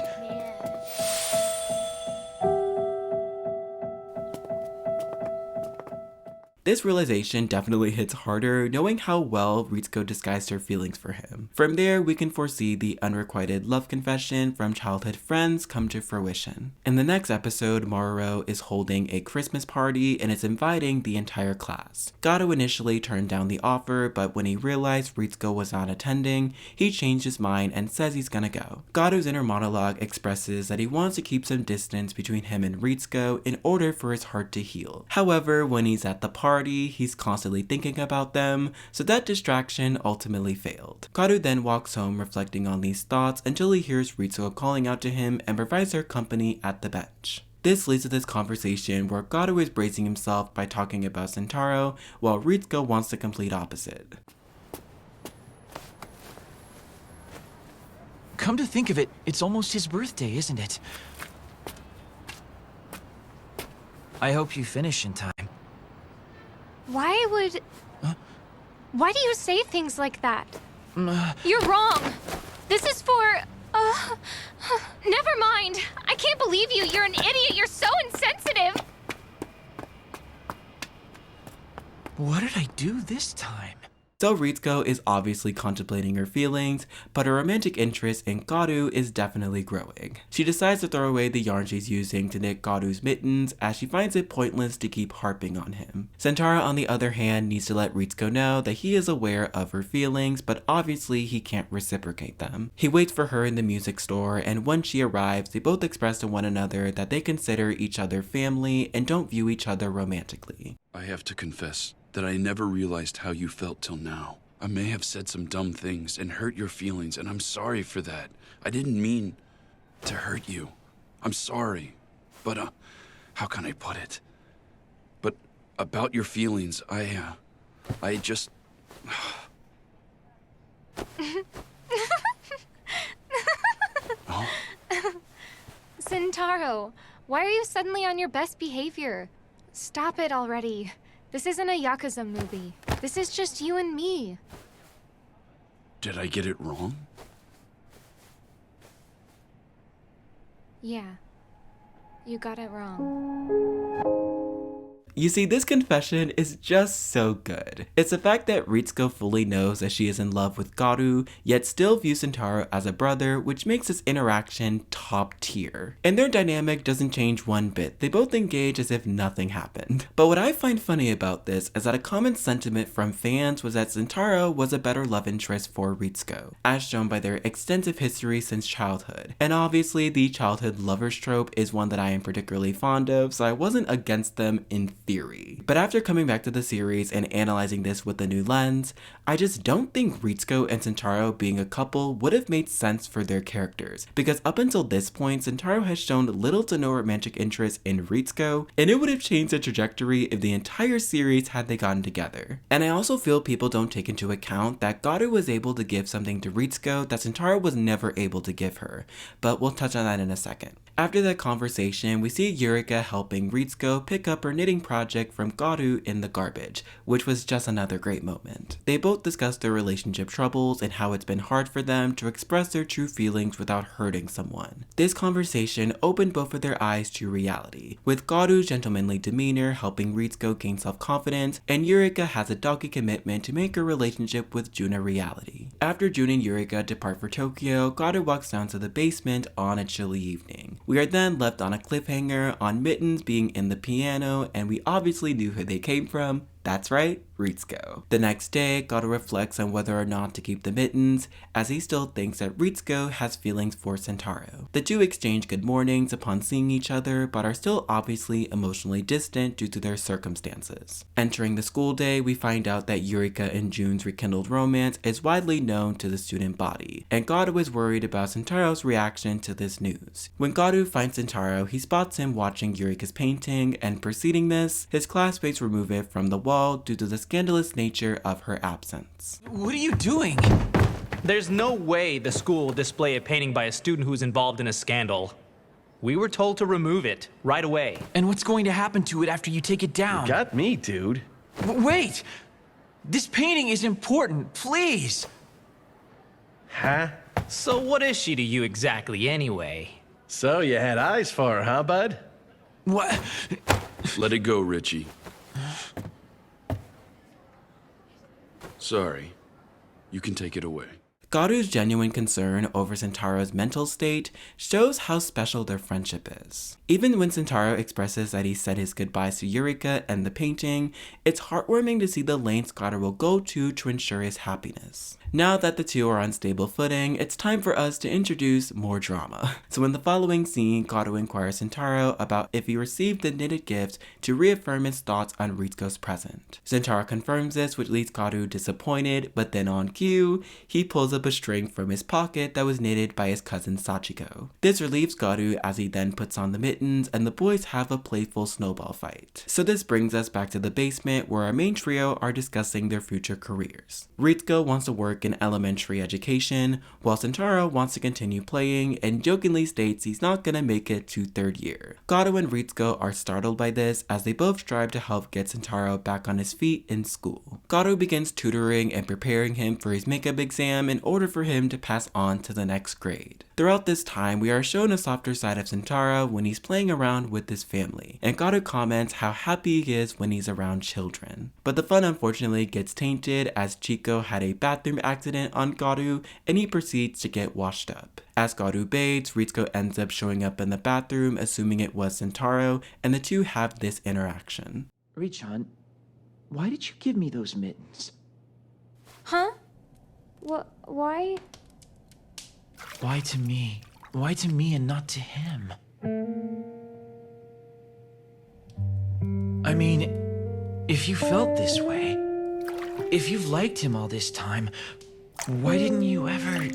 This realization definitely hits harder knowing how well Ritsuko disguised her feelings for him. From there, we can foresee the unrequited love confession from childhood friends come to fruition. In the next episode, Maruo is holding a Christmas party and is inviting the entire class. Gato initially turned down the offer, but when he realized Ritsuko was not attending, he changed his mind and says he's gonna go. Gato's inner monologue expresses that he wants to keep some distance between him and Ritsuko in order for his heart to heal. However, when he's at the party, he's constantly thinking about them, so that distraction ultimately failed. Garu then walks home reflecting on these thoughts until he hears Ritsuko calling out to him and provides her company at the bench. This leads to this conversation where Garu is bracing himself by talking about Sentaro, while Ritsuko wants the complete opposite. Come to think of it, it's almost his birthday, isn't it? I hope you finish in time. Why would... Huh? Why do you say things like that? You're wrong. This is for... Never mind. I can't believe you. You're an idiot. You're so insensitive. What did I do this time? So Ritsuko is obviously contemplating her feelings, but her romantic interest in Garu is definitely growing. She decides to throw away the yarn she's using to knit Garu's mittens as she finds it pointless to keep harping on him. Sentaro, on the other hand, needs to let Ritsuko know that he is aware of her feelings, but obviously he can't reciprocate them. He waits for her in the music store, and when she arrives, they both express to one another that they consider each other family and don't view each other romantically. I have to confess that I never realized how you felt till now. I may have said some dumb things and hurt your feelings, and I'm sorry for that. I didn't mean to hurt you. I'm sorry. But, how can I put it? But about your feelings, I just... Oh? Sentaro, why are you suddenly on your best behavior? Stop it already. This isn't a Yakuza movie. This is just you and me. Did I get it wrong? Yeah. You got it wrong. You see, this confession is just so good. It's the fact that Ritsuko fully knows that she is in love with Garu, yet still views Sentaro as a brother, which makes this interaction top tier. And their dynamic doesn't change one bit, they both engage as if nothing happened. But what I find funny about this is that a common sentiment from fans was that Sentaro was a better love interest for Ritsuko, as shown by their extensive history since childhood. And obviously, the childhood lovers trope is one that I am particularly fond of, so I wasn't against them in theory. But after coming back to the series and analyzing this with a new lens, I just don't think Ritsuko and Sentaro being a couple would have made sense for their characters, because up until this point, Sentaro has shown little to no romantic interest in Ritsuko, and it would have changed the trajectory if the entire series had they gotten together. And I also feel people don't take into account that Garu was able to give something to Ritsuko that Sentaro was never able to give her, but we'll touch on that in a second. After that conversation, we see Eureka helping Ritsuko pick up her knitting project from Garu in the garbage, which was just another great moment. They both discuss their relationship troubles and how it's been hard for them to express their true feelings without hurting someone. This conversation opened both of their eyes to reality, with Garu's gentlemanly demeanor helping Ritsuko gain self-confidence, and Eureka has a dogged commitment to make her relationship with Jun a reality. After Jun and Eureka depart for Tokyo, Garu walks down to the basement on a chilly evening. We are then left on a cliffhanger on Mittens being in the piano, and we obviously knew who they came from. That's right, Ritsuko. The next day, Garu reflects on whether or not to keep the mittens, as he still thinks that Ritsuko has feelings for Sentaro. The two exchange good mornings upon seeing each other, but are still obviously emotionally distant due to their circumstances. Entering the school day, we find out that Eureka and Jun's rekindled romance is widely known to the student body, and Garu is worried about Sentaro's reaction to this news. When Garu finds Sentaro, he spots him watching Eureka's painting, and preceding this, his classmates remove it from the wall due to the scandalous nature of her absence. What are you doing? There's no way the school will display a painting by a student who's involved in a scandal. We were told to remove it right away. And what's going to happen to it after you take it down? You got me, dude. Wait! This painting is important, please! Huh? So what is she to you exactly anyway? So you had eyes for her, huh, bud? What? Let it go, Richie. Sorry. You can take it away. Garu's genuine concern over Sentaro's mental state shows how special their friendship is. Even when Sentaro expresses that he said his goodbyes to Eureka and the painting, it's heartwarming to see the lengths Garu will go to ensure his happiness. Now that the two are on stable footing, it's time for us to introduce more drama. So in the following scene, Garu inquires Sentaro about if he received the knitted gift to reaffirm his thoughts on Ritsuko's present. Sentaro confirms this, which leaves Garu disappointed, but then on cue, he pulls up a string from his pocket that was knitted by his cousin Sachiko. This relieves Garu as he then puts on the mittens, and the boys have a playful snowball fight. So this brings us back to the basement where our main trio are discussing their future careers. Ritsuko wants to work in elementary education, while Sentaro wants to continue playing and jokingly states he's not gonna make it to third year. Garu and Ritsuko are startled by this as they both strive to help get Sentaro back on his feet in school. Garu begins tutoring and preparing him for his makeup exam in order for him to pass on to the next grade. Throughout this time, we are shown a softer side of Sentaro when he's playing around with his family, and Garu comments how happy he is when he's around children. But the fun unfortunately gets tainted as Chico had a bathroom accident on Garu and he proceeds to get washed up. As Garu bathes, Ritsuko ends up showing up in the bathroom assuming it was Sentaro, and the two have this interaction. Richan, why did you give me those mittens? Huh? Why? Why to me? Why to me and not to him? I mean, if you felt this way, if you've liked him all this time, why didn't you ever...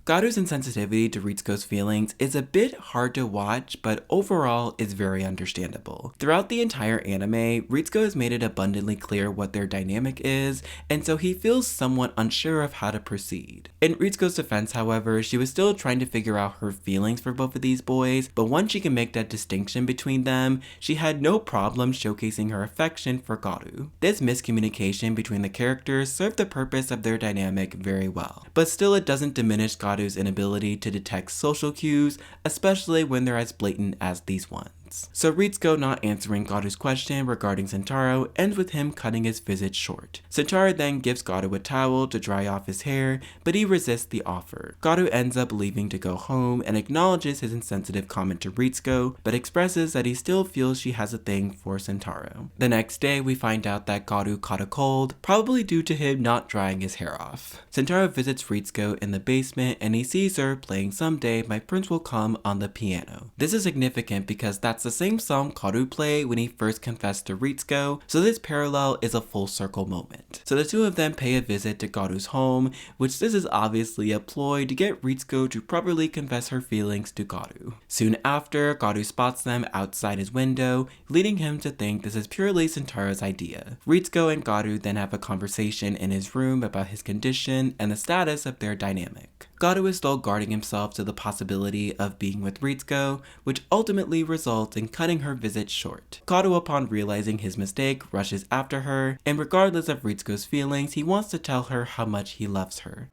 Garu's insensitivity to Ritsuko's feelings is a bit hard to watch, but overall is very understandable. Throughout the entire anime, Ritsuko has made it abundantly clear what their dynamic is, and so he feels somewhat unsure of how to proceed. In Ritsuko's defense, however, she was still trying to figure out her feelings for both of these boys, but once she can make that distinction between them, she had no problem showcasing her affection for Garu. This miscommunication between the characters served the purpose of their dynamic very well, but still it doesn't diminish Garu's Garu's inability to detect social cues, especially when they're as blatant as these ones. So Ritsuko not answering Garu's question regarding Sentaro ends with him cutting his visit short. Sentaro then gives Garu a towel to dry off his hair, but he resists the offer. Garu ends up leaving to go home and acknowledges his insensitive comment to Ritsuko, but expresses that he still feels she has a thing for Sentaro. The next day, we find out that Garu caught a cold, probably due to him not drying his hair off. Sentaro visits Ritsuko in the basement and he sees her playing Someday My Prince Will Come on the piano. This is significant because that's the same song Garu played when he first confessed to Ritsuko, so this parallel is a full circle moment. So the two of them pay a visit to Garu's home, which this is obviously a ploy to get Ritsuko to properly confess her feelings to Garu. Soon after, Garu spots them outside his window, leading him to think this is purely Sentaro's idea. Ritsuko and Garu then have a conversation in his room about his condition and the status of their dynamic. Garu is still guarding himself to the possibility of being with Ritsuko, which ultimately results in cutting her visit short. Garu, upon realizing his mistake, rushes after her, and regardless of Ritsuko's feelings, he wants to tell her how much he loves her.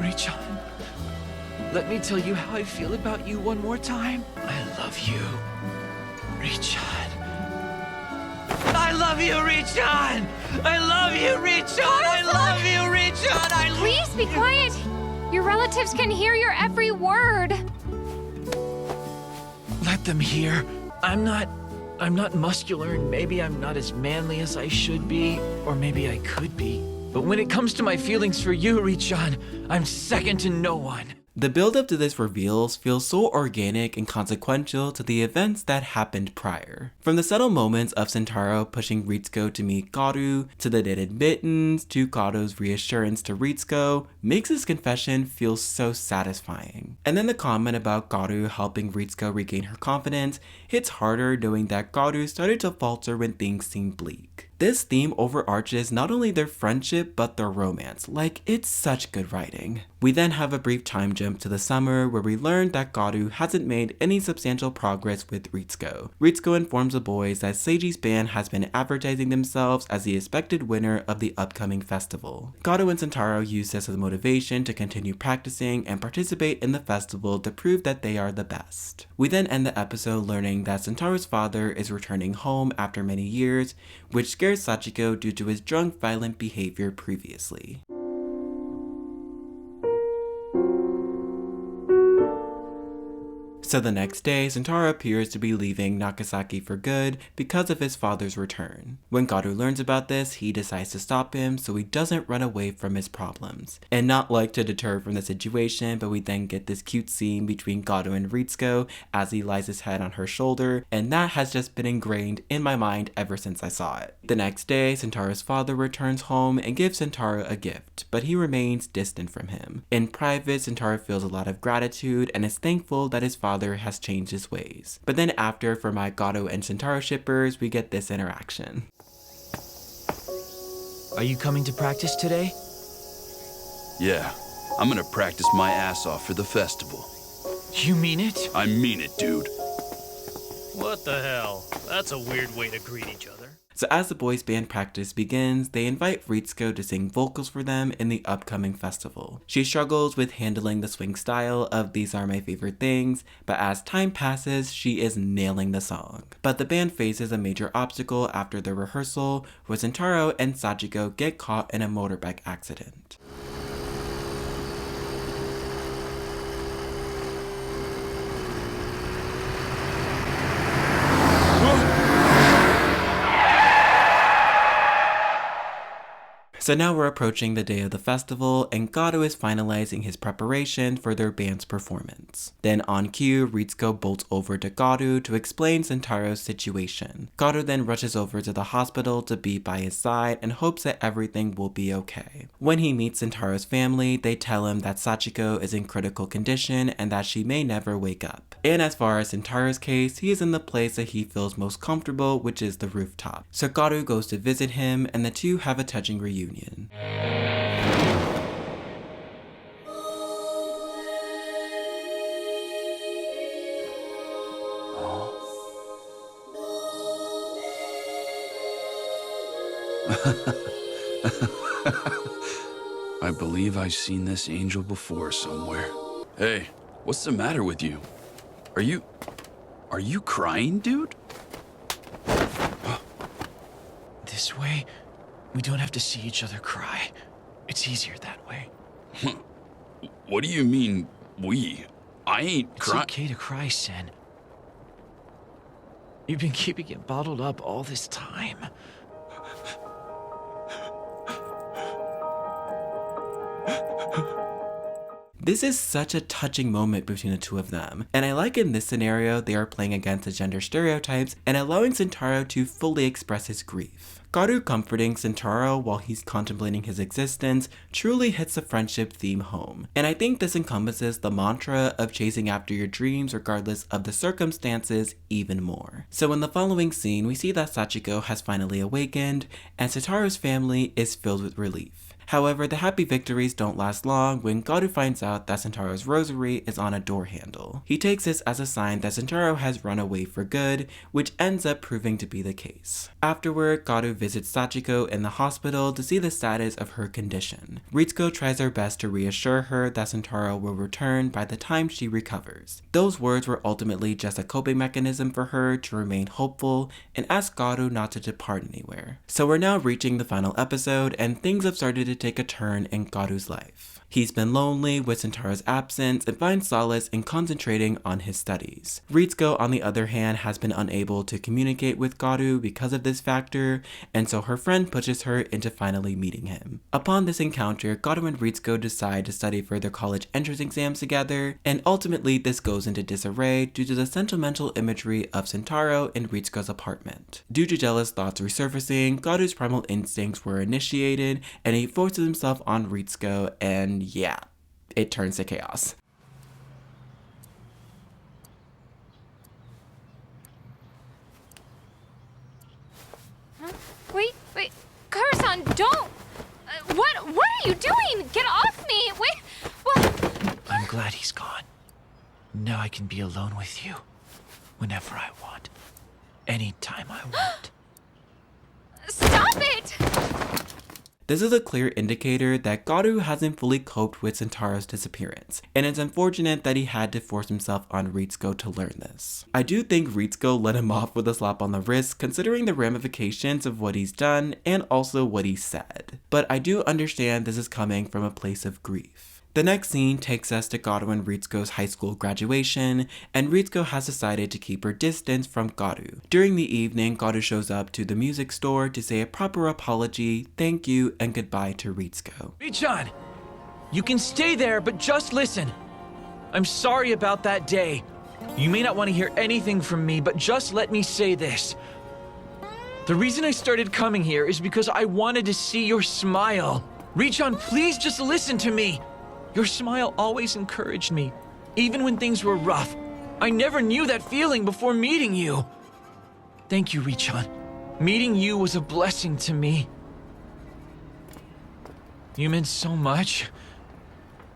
Richon, let me tell you how I feel about you one more time. I love you, Richon. I love you, Richon! I love you, Richon! I love you, Richon! Please be quiet. Your relatives can hear your every word. Let them hear. I'm not muscular, and maybe I'm not as manly as I should be, or maybe I could be. But when it comes to my feelings for you, Richon, I'm second to no one. The build-up to this reveals feels so organic and consequential to the events that happened prior. From the subtle moments of Sentaro pushing Ritsuko to meet Garu, to the knitted mittens, to Garu's reassurance to Ritsuko, makes his confession feel so satisfying. And then the comment about Garu helping Ritsuko regain her confidence hits harder knowing that Garu started to falter when things seemed bleak. This theme overarches not only their friendship, but their romance. Like, it's such good writing. We then have a brief time jump to the summer where we learn that Garu hasn't made any substantial progress with Ritsuko. Ritsuko informs the boys that Seiji's band has been advertising themselves as the expected winner of the upcoming festival. Garu and Sentaro use this as motivation to continue practicing and participate in the festival to prove that they are the best. We then end the episode learning that Sentaro's father is returning home after many years, which scares Sachiko due to his drunk, violent behavior previously. So the next day, Sentaro appears to be leaving Nagasaki for good because of his father's return. When Garu learns about this, he decides to stop him so he doesn't run away from his problems. And not like to deter from the situation, but we then get this cute scene between Garu and Ritsuko as he lies his head on her shoulder, and that has just been ingrained in my mind ever since I saw it. The next day, Sentaro's father returns home and gives Sentaro a gift, but he remains distant from him. In private, Sentaro feels a lot of gratitude and is thankful that his father has changed his ways. But then after, for my Garu and Sentaro shippers, we get this interaction. Are you coming to practice today? Yeah, I'm gonna practice my ass off for the festival. You mean it? I mean it, dude. What the hell? That's a weird way to greet each other. So as the boys band practice begins, they invite Ritsuko to sing vocals for them in the upcoming festival. She struggles with handling the swing style of These Are My Favorite Things, but as time passes, she is nailing the song. But the band faces a major obstacle after the rehearsal, where Sentaro and Sachiko get caught in a motorbike accident. So now we're approaching the day of the festival, and Garu is finalizing his preparation for their band's performance. Then on cue, Ritsuko bolts over to Garu to explain Sentaro's situation. Garu then rushes over to the hospital to be by his side and hopes that everything will be okay. When he meets Sentaro's family, they tell him that Sachiko is in critical condition and that she may never wake up. And as far as Sentaro's case, he is in the place that he feels most comfortable, which is the rooftop. So Garu goes to visit him, and the two have a touching reunion. My believe I've seen this angel before somewhere. Hey, what's the matter with you? Are you crying, dude? This way, we don't have to see each other cry. It's easier that way. What do you mean, we? I ain't It's crying. okay to cry, Sen. You've been keeping it bottled up all this time. This is such a touching moment between the two of them, and I like in this scenario they are playing against the gender stereotypes and allowing Sentaro to fully express his grief. Garu comforting Sentaro while he's contemplating his existence truly hits the friendship theme home, and I think this encompasses the mantra of chasing after your dreams regardless of the circumstances even more. So in the following scene, we see that Sachiko has finally awakened, and Sentaro's family is filled with relief. However, the happy victories don't last long when Garu finds out that Sentaro's rosary is on a door handle. He takes this as a sign that Sentaro has run away for good, which ends up proving to be the case. Afterward, Garu visits Sachiko in the hospital to see the status of her condition. Ritsuko tries her best to reassure her that Sentaro will return by the time she recovers. Those words were ultimately just a coping mechanism for her to remain hopeful and ask Garu not to depart anywhere. So we're now reaching the final episode, and things have started to take a turn in Garu's life. He's been lonely with Sentaro's absence and finds solace in concentrating on his studies. Ritsuko, on the other hand, has been unable to communicate with Garu because of this factor, and so her friend pushes her into finally meeting him. Upon this encounter, Garu and Ritsuko decide to study for their college entrance exams together, and ultimately this goes into disarray due to the sentimental imagery of Sentaro in Ritsuko's apartment. Due to jealous thoughts resurfacing, Garu's primal instincts were initiated, and he forces himself on Ritsuko, and yeah, it turns to chaos. Huh? Wait, Kara-san, don't! What are you doing? Get off me! Wait, what? I'm glad he's gone. Now I can be alone with you. Whenever I want. Anytime I want. Stop it! This is a clear indicator that Garu hasn't fully coped with Sentaro's disappearance, and it's unfortunate that he had to force himself on Ritsuko to learn this. I do think Ritsuko let him off with a slap on the wrist considering the ramifications of what he's done and also what he said. But I do understand this is coming from a place of grief. The next scene takes us to Garu and Ritsuko's high school graduation, and Ritsuko has decided to keep her distance from Garu. During the evening, Garu shows up to the music store to say a proper apology, thank you, and goodbye to Ritsuko. Richan! You can stay there, but just listen. I'm sorry about that day. You may not want to hear anything from me, but just let me say this. The reason I started coming here is because I wanted to see your smile. Richan, please just listen to me. Your smile always encouraged me, even when things were rough. I never knew that feeling before meeting you. Thank you, Richan. Meeting you was a blessing to me. You meant so much.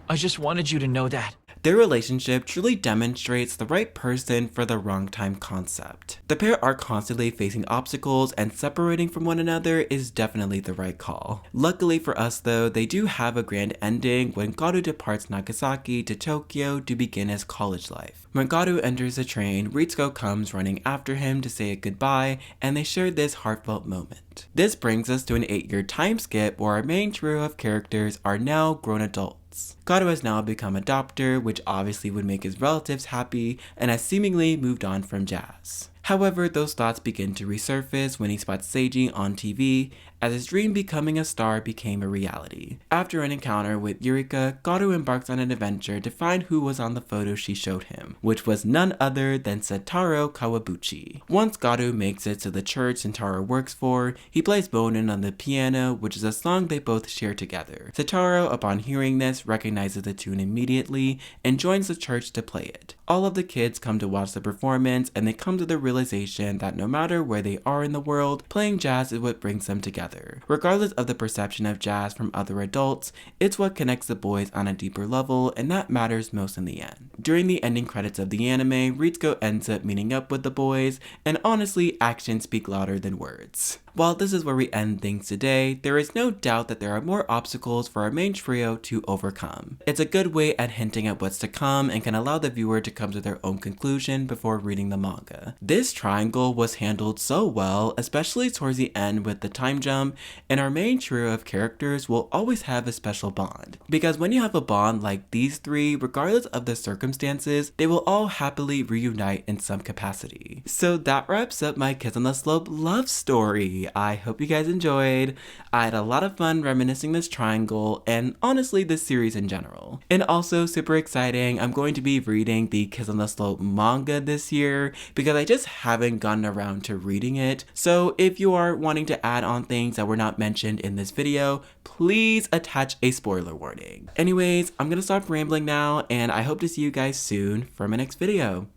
I just wanted you to know that. Their relationship truly demonstrates the right person for the wrong time concept. The pair are constantly facing obstacles, and separating from one another is definitely the right call. Luckily for us though, they do have a grand ending when Garu departs Nagasaki to Tokyo to begin his college life. When Garu enters the train, Ritsuko comes running after him to say a goodbye, and they share this heartfelt moment. This brings us to an 8-year time skip where our main trio of characters are now grown adults. Garu has now become a doctor, which obviously would make his relatives happy, and has seemingly moved on from jazz. However, those thoughts begin to resurface when he spots Seiji on TV, as his dream becoming a star became a reality. After an encounter with Yurika, Garu embarks on an adventure to find who was on the photo she showed him, which was none other than Sentaro Kawabuchi. Once Garu makes it to the church Sentaro works for, he plays Bonin on the piano, which is a song they both share together. Sentaro, upon hearing this, recognizes the tune immediately and joins the church to play it. All of the kids come to watch the performance, and they come to the realization that no matter where they are in the world, playing jazz is what brings them together. Regardless of the perception of jazz from other adults, it's what connects the boys on a deeper level, and that matters most in the end. During the ending credits of the anime, Ritsuko ends up meeting up with the boys, and honestly, actions speak louder than words. While this is where we end things today, there is no doubt that there are more obstacles for our main trio to overcome. It's a good way at hinting at what's to come and can allow the viewer to come to their own conclusion before reading the manga. This triangle was handled so well, especially towards the end with the time jump, and our main trio of characters will always have a special bond. Because when you have a bond like these three, regardless of the circumstances, they will all happily reunite in some capacity. So that wraps up my Kids on the Slope love story. I hope you guys enjoyed. I had a lot of fun reminiscing this triangle and honestly this series in general. And also super exciting, I'm going to be reading the Kids on the Slope manga this year because I just haven't gotten around to reading it. So if you are wanting to add on things that were not mentioned in this video, please attach a spoiler warning. Anyways, I'm gonna stop rambling now and I hope to see you guys soon for my next video.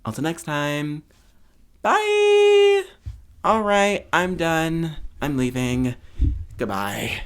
Until next time, bye! Alright, I'm done. I'm leaving. Goodbye.